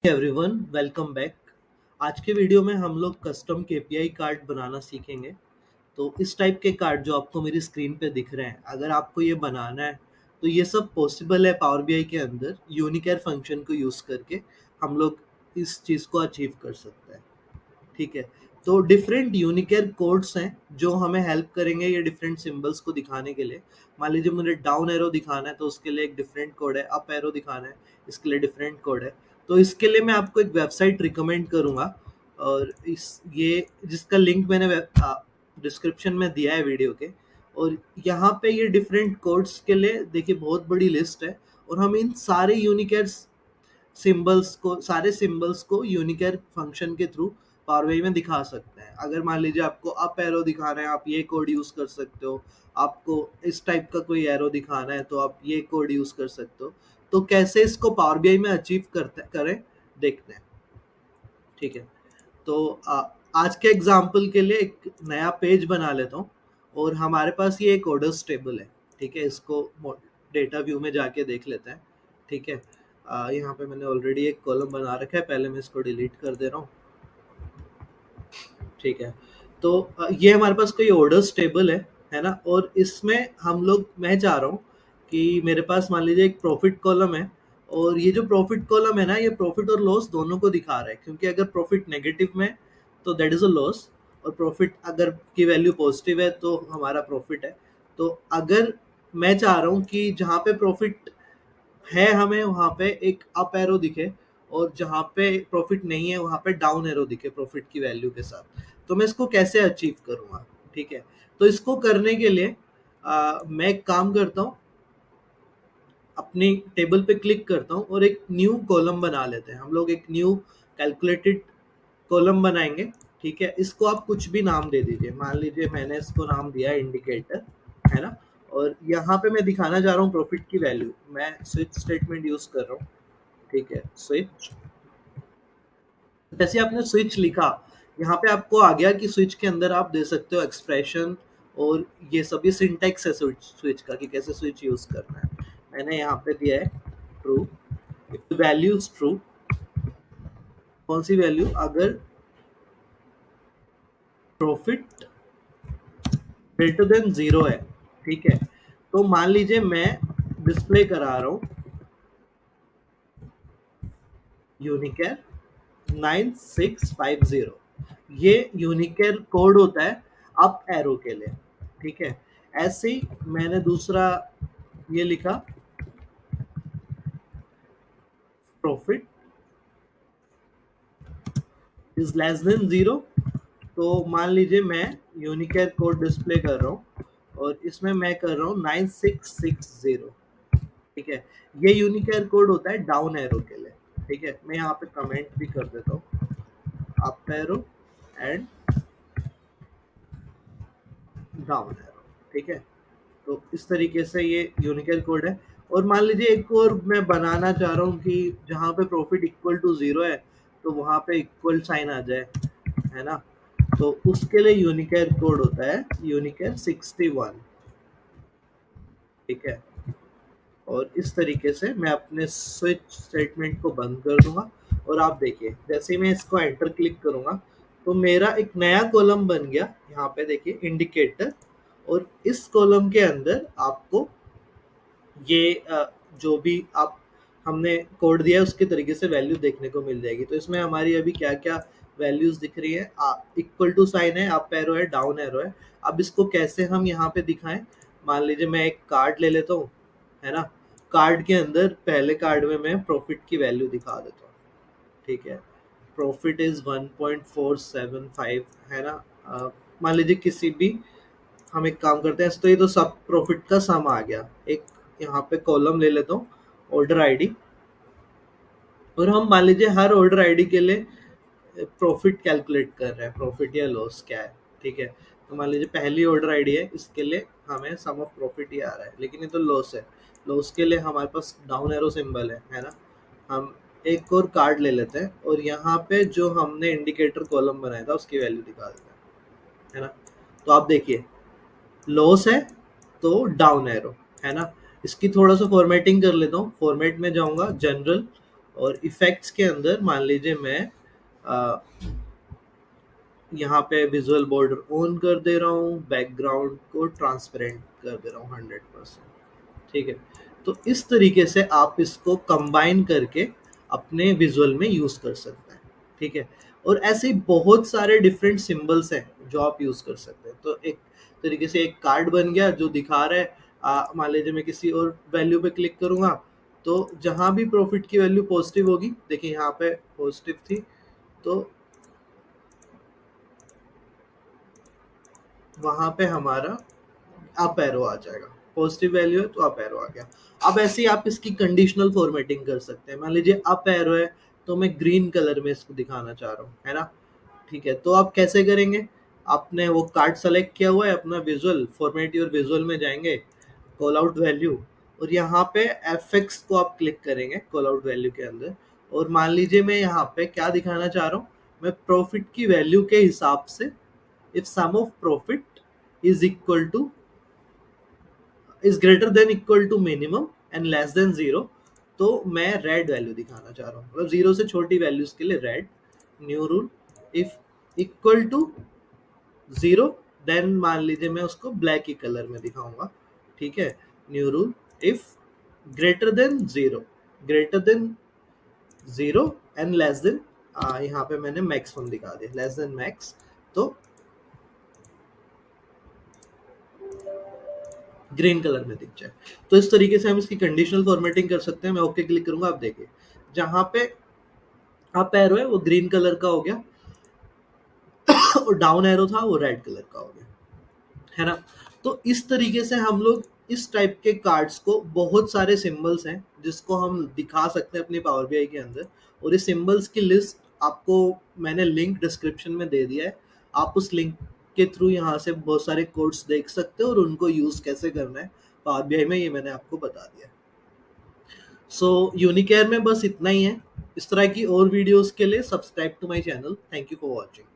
Everyone welcome back. आज के video में हम लोग कस्टम केपीआई कार्ड बनाना सीखेंगे। तो इस टाइप के कार्ड जो आपको मेरी स्क्रीन पे दिख रहे हैं, अगर आपको ये बनाना है तो ये सब पॉसिबल है पावर बीआई के अंदर। यूनिकेयर फंक्शन को यूज़ करके हम लोग इस चीज़ को अचीव कर सकते हैं। ठीक है, तो डिफरेंट यूनिकेयर कोड्स हैं जो हमें हेल्प करेंगे ये डिफरेंट सिंबल्स को दिखाने के लिए। मान लीजिए मुझे डाउन एरो दिखाना है तो उसके लिए एक डिफरेंट कोड है, अप एरो दिखाना है इसके लिए डिफरेंट कोड है। तो इसके लिए मैं आपको एक वेबसाइट रिकमेंड करूंगा, और इस ये जिसका लिंक मैंने डिस्क्रिप्शन में दिया है वीडियो के। और यहाँ पे ये डिफरेंट कोड्स के लिए देखिए बहुत बड़ी लिस्ट है, और हम इन सारे यूनिकेयर सिंबल्स को यूनिकेयर फंक्शन के थ्रू पावर बीआई में दिखा सकते हैं। अगर मान लीजिए आपको अप एरो दिखाना है, आप ये कोड यूज कर सकते हो। आपको इस टाइप का कोई एरो दिखाना है तो आप ये कोड यूज कर सकते हो। तो कैसे इसको पावर बीआई में अचीव करते करें देखते हैं। ठीक है, तो आज के एग्जाम्पल के लिए एक नया पेज बना लेता हूँ, और हमारे पास ये एक ऑर्डर्स टेबल है। ठीक है, इसको डेटा व्यू में जाके देख लेते हैं। ठीक है, यहाँ पे मैंने ऑलरेडी एक कॉलम बना रखा है, पहले मैं इसको डिलीट कर दे रहा हूँ। ठीक है, तो ये हमारे पास कोई ऑर्डर्स टेबल है ना। और इसमें मैं चाह रहा हूँ कि मेरे पास मान लीजिए एक प्रॉफिट कॉलम है, और ये जो प्रॉफिट कॉलम है ना, ये प्रॉफिट और लॉस दोनों को दिखा रहा है। क्योंकि अगर प्रॉफिट नेगेटिव में है, तो दैट इज अ लॉस, और प्रॉफिट अगर की वैल्यू पॉजिटिव है तो हमारा प्रॉफिट है। तो अगर मैं चाह रहा हूँ कि जहाँ पे प्रॉफिट है हमें वहाँ पे एक अप एरो दिखे, और जहाँ पे प्रॉफिट नहीं है वहाँ पे डाउन एरो दिखे प्रॉफिट की वैल्यू के साथ। तो मैं इसको कैसे अचीव करूँगा? ठीक है, तो इसको करने के लिए मैं एक काम करता हूँ, अपनी टेबल पे क्लिक करता हूँ और एक न्यू कॉलम बना लेते हैं। हम लोग एक न्यू कैलकुलेटेड कॉलम बनाएंगे। ठीक है, इसको आप कुछ भी नाम दे दीजिए। मान लीजिए मैंने इसको नाम दिया इंडिकेटर, है ना। और यहाँ पे मैं दिखाना चाह रहा हूँ प्रॉफिट की वैल्यू। मैं स्विच स्टेटमेंट यूज कर रहा हूँ। ठीक है, स्विच। जैसे आपने स्विच लिखा, यहाँ पे आपको आ गया कि स्विच के अंदर आप दे सकते हो एक्सप्रेशन, और ये सभी सिंटेक्स है स्विच का कि कैसे स्विच यूज करना है। मैंने यहाँ पे दिया है ट्रू, वैल्यू ट्रू। कौन सी वैल्यू? अगर प्रॉफिट ग्रेटर देन 0 है। ठीक है, तो मान लीजिए मैं डिस्प्ले करा रहा हूँ यूनिकेयर 9650। ये यूनिकेयर कोड होता है अप एरो के लिए। ठीक है, ऐसे ही मैंने दूसरा ये लिखा प्रॉफिट इज लेस देन 0। तो मान लीजिए मैं यूनिकेयर कोड डिस्प्ले कर रहा हूँ, और इसमें मैं कर रहा हूँ 9660। ठीक है, ये यूनिकेयर कोड होता है डाउन एरो के लिए। ठीक है, मैं यहाँ पे कमेंट भी कर देता हूँ, up arrow and down arrow. ठीक है, तो इस तरीके से ये यूनिकेयर कोड है। और मान लीजिए एक और मैं बनाना चाह रहा हूँ कि जहाँ पे प्रॉफिट इक्वल टू 0 है तो वहाँ पे इक्वल साइन आ जाए, है ना। तो उसके लिए यूनिकेयर कोड होता है यूनिकेयर 61। ठीक है, और इस तरीके से मैं अपने स्विच स्टेटमेंट को बंद कर दूंगा। और आप देखिए जैसे ही मैं इसको एंटर क्लिक करूंगा तो मेरा एक नया कॉलम बन गया। यहाँ पे देखिए इंडिकेटर, और इस कॉलम के अंदर आपको ये जो भी आप हमने कोड दिया है उसके तरीके से वैल्यू देखने को मिल जाएगी। तो इसमें हमारी अभी क्या क्या वैल्यूज दिख रही है, इक्वल टू साइन है, अप एरो है, डाउन एरो है। अब इसको कैसे हम यहाँ पे दिखाएं? मान लीजिए मैं एक कार्ड ले लेता हूँ, है ना। कार्ड के अंदर पहले कार्ड में मैं प्रॉफिट की वैल्यू दिखा देता हूँ। ठीक है, प्रॉफिट इज 1.475, है ना। मान लीजिए किसी भी, हम एक काम करते हैं, तो ये तो सब प्रॉफिट का सम आ गया। एक यहाँ पे कॉलम ले लेता हूँ ऑर्डर आईडी, और हम मान लीजिए हर ऑर्डर आईडी के लिए प्रॉफिट कैलकुलेट कर रहे हैं, प्रॉफिट या लॉस क्या है। ठीक है, तो मान लीजिए पहली ऑर्डर आईडी है, इसके लिए हमें सम ऑफ प्रॉफिट ही आ रहा है, लेकिन ये तो लॉस है। लॉस के लिए हमारे पास डाउन एरो सिंबल है ना। हम एक और कार्ड ले लेते हैं, और यहाँ पे जो हमने इंडिकेटर कॉलम बनाया था उसकी वैल्यू दिखा देते हैं, है ना। तो आप देखिए लॉस है तो डाउन एरो, है ना। इसकी थोड़ा सा फॉर्मेटिंग कर लेता हूँ। फॉर्मेट में जाऊंगा जनरल, और इफेक्ट्स के अंदर मान लीजिए मैं यहाँ पे विजुअल बॉर्डर ऑन कर दे रहा हूँ, बैकग्राउंड को ट्रांसपेरेंट कर दे रहा हूँ 100%। ठीक है, तो इस तरीके से आप इसको कंबाइन करके अपने विजुअल में यूज कर सकते हैं। ठीक है, और ऐसे ही बहुत सारे डिफरेंट सिंबल्स हैं जो आप यूज कर सकते हैं। तो एक तरीके से एक कार्ड बन गया जो दिखा रहा है, मान लीजिए मैं किसी और वैल्यू पे क्लिक करूंगा तो जहां भी प्रॉफिट की वैल्यू पॉजिटिव होगी, देखिए यहाँ पे पॉजिटिव थी, तो वहां पे हमारा अप एरो आ जाएगा। पॉजिटिव वैल्यू है तो अप एरो आ गया। अब ऐसे ही आप इसकी कंडीशनल फॉर्मेटिंग कर सकते हैं। मान लीजिए अप एरो है तो मैं ग्रीन कलर में इसको दिखाना चाह रहा हूँ, है ना। ठीक है, तो आप कैसे करेंगे, आपने वो कार्ड सेलेक्ट किया हुआ है, अपना विजुअल फॉर्मेट योर विजुअल में जाएंगे, कॉल आउट वैल्यू, और यहाँ पे एफएक्स को आप क्लिक करेंगे कॉल आउट वैल्यू के अंदर। और मान लीजिए मैं यहाँ पे क्या दिखाना चाह रहा हूँ, मैं प्रॉफिट की वैल्यू के हिसाब से if sum of profit is equal to is greater than equal to minimum and less than zero, तो मैं रेड वैल्यू दिखाना चाह रहा हूँ, मतलब जीरो से छोटी वैल्यूज के लिए red. New rule, if equal to zero then मान लीजिए मैं उसको ब्लैक ही कलर में दिखाऊंगा। ठीक है, new rule, if greater than zero, greater than zero and less then, यहाँ पे मैंने मैक्स वन दिखा दिया, लेस देन मैक्स, तो ग्रीन कलर में दिख जाए। तो इस तरीके से हम इसकी कंडीशनल फॉर्मेटिंग कर सकते हैं। मैं ओके क्लिक करूंगा, आप देखिए जहां पे अप एरो है वो ग्रीन कलर का हो गया और डाउन एरो था वो रेड कलर का हो गया, है ना। तो इस तरीके से हम लोग इस टाइप के कार्ड्स को, बहुत सारे सिंबल्स हैं जिसको हम दिखा सकते हैं अपनी पावर बीआई के अंदर, और इस सिंबल्स की लिस्ट आपको मैंने लिंक डिस्क्रिप्शन में दे दिया है। आप उस लिंक के थ्रू यहाँ से बहुत सारे कोड्स देख सकते हो और उनको यूज कैसे करना है पावर बीआई में, ये मैंने आपको बता दिया। सो यूनिकेयर में बस इतना ही है। इस तरह की और वीडियोस के लिए subscribe to my channel. Thank you for watching.